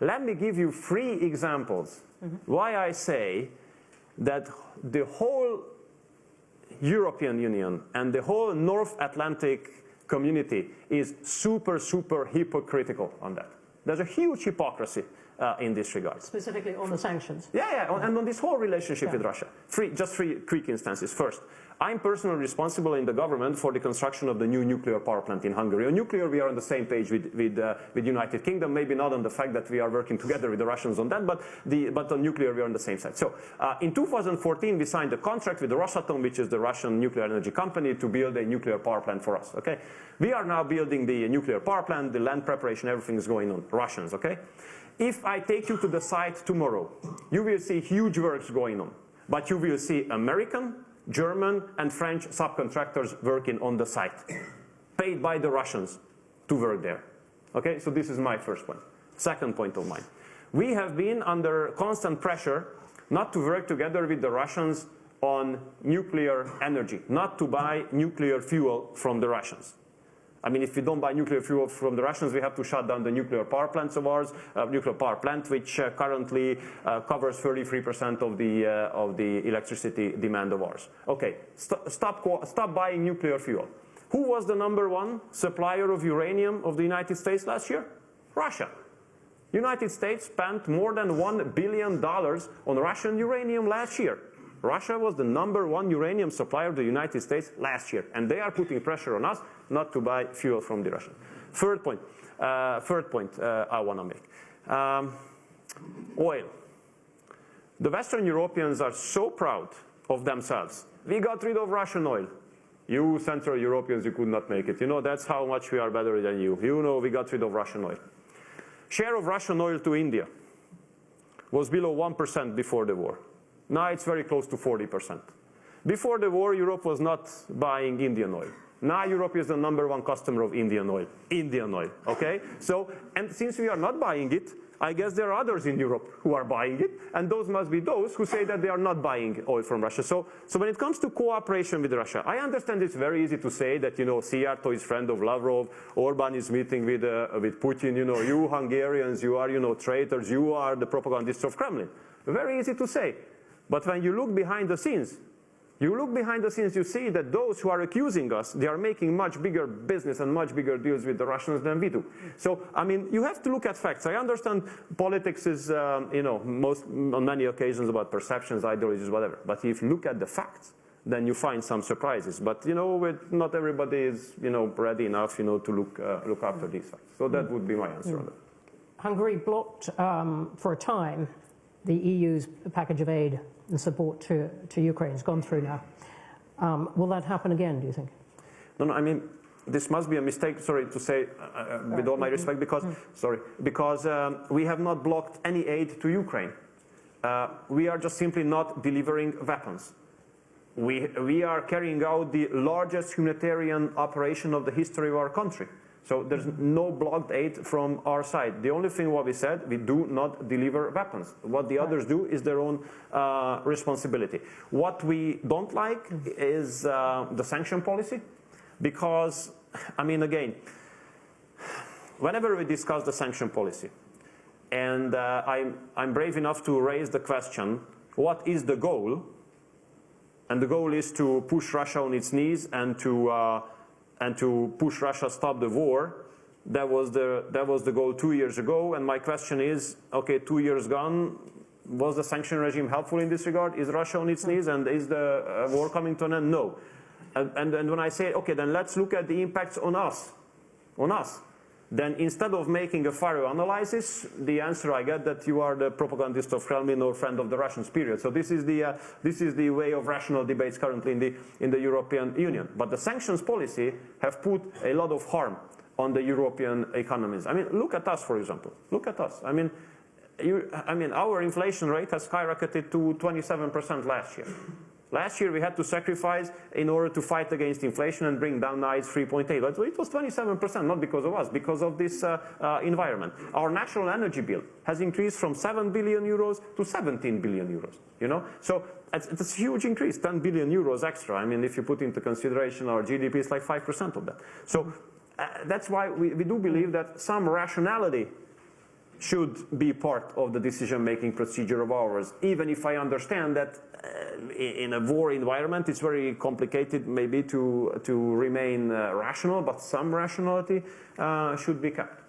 Let me give you 3 examples why I say that the whole European Union and the whole North Atlantic community is super, super hypocritical on that. There's a huge hypocrisy in this regard. Specifically on the sanctions. Yeah, and on this whole relationship with Russia. Just 3 quick instances. First, I'm personally responsible in the government for the construction of the new nuclear power plant in Hungary. On nuclear, we are on the same page with United Kingdom, maybe not on the fact that we are working together with the Russians on that, but on nuclear, we are on the same side. So in 2014, we signed a contract with the Rosatom, which is the Russian nuclear energy company, to build a nuclear power plant for us, okay? We are now building the nuclear power plant, the land preparation, everything is going on, Russians, okay? If I take you to the site tomorrow, you will see huge works going on, but you will see American, German and French subcontractors working on the site, paid by the Russians to work there. Okay, so this is my first point. Second point of mine. We have been under constant pressure not to work together with the Russians on nuclear energy, not to buy nuclear fuel from the Russians. I mean, if we don't buy nuclear fuel from the Russians, we have to shut down the nuclear power plants of ours, nuclear power plant, which currently covers 33% of the electricity demand of ours. Okay, stop buying nuclear fuel. Who was the #1 supplier of uranium of the United States last year? Russia. United States spent more than $1 billion on Russian uranium last year. Russia was the #1 uranium supplier of the United States last year, and they are putting pressure on us not to buy fuel from the Russians. Third point I want to make. Oil. The Western Europeans are so proud of themselves. We got rid of Russian oil. You Central Europeans, you could not make it. You know, that's how much we are better than you. You know, we got rid of Russian oil. Share of Russian oil to India was below 1% before the war. Now it's very close to 40%. Before the war, Europe was not buying Indian oil. Now Europe is the #1 customer of Indian oil. Indian oil, okay? So, and since we are not buying it, I guess there are others in Europe who are buying it, and those must be those who say that they are not buying oil from Russia. So when it comes to cooperation with Russia, I understand it's very easy to say that, you know, Szijjártó is friend of Lavrov, Orban is meeting with Putin, you know, you Hungarians, you are, you know, traitors, you are the propagandists of Kremlin. Very easy to say. But when you look behind the scenes, you see that those who are accusing us, they are making much bigger business and much bigger deals with the Russians than we do. So, I mean, you have to look at facts. I understand politics is, you know, on many occasions about perceptions, ideologies, whatever. But if you look at the facts, then you find some surprises. But, you know, not everybody is, you know, ready enough, you know, to look after these facts. So that would be my answer on that. Hungary blocked, for a time, the EU's package of aid and support to Ukraine. It's gone through now. Will that happen again, do you think? No, I mean, this must be a mistake, sorry to say, with all my respect, because, we have not blocked any aid to Ukraine. We are just simply not delivering weapons. We are carrying out the largest humanitarian operation of the history of our country. So there's no blocked aid from our side. The only thing what we said, we do not deliver weapons. What the others do is their own responsibility. What we don't like is the sanction policy, because, I mean, again, whenever we discuss the sanction policy, and I'm brave enough to raise the question, what is the goal? And the goal is to push Russia on its knees and to push Russia stop the war. That was the goal 2 years ago, and my question is, okay, 2 years gone, was the sanction regime helpful in this regard? Is Russia on its knees, and is the war coming to an end? No. And when I say, okay, then let's look at the impacts on us, then instead of making a thorough analysis, the answer I get that you are the propagandist of Kremlin or friend of the Russians, period. So this is the way of rational debates currently in the European Union. But the sanctions policy have put a lot of harm on the European economies. I mean, look at us, for example. Look at us. I mean, our inflation rate has skyrocketed to 27% last year. Last year we had to sacrifice in order to fight against inflation and bring down now it's 3.8. But it was 27%, not because of us, because of this environment. Our national energy bill has increased from 7 billion euros to 17 billion euros. You know, so it's a huge increase, 10 billion euros extra. I mean, if you put into consideration our GDP is like 5% of that. So that's why we do believe that some rationality should be part of the decision-making procedure of ours, even if I understand that in a war environment it's very complicated maybe to remain rational, but some rationality should be kept.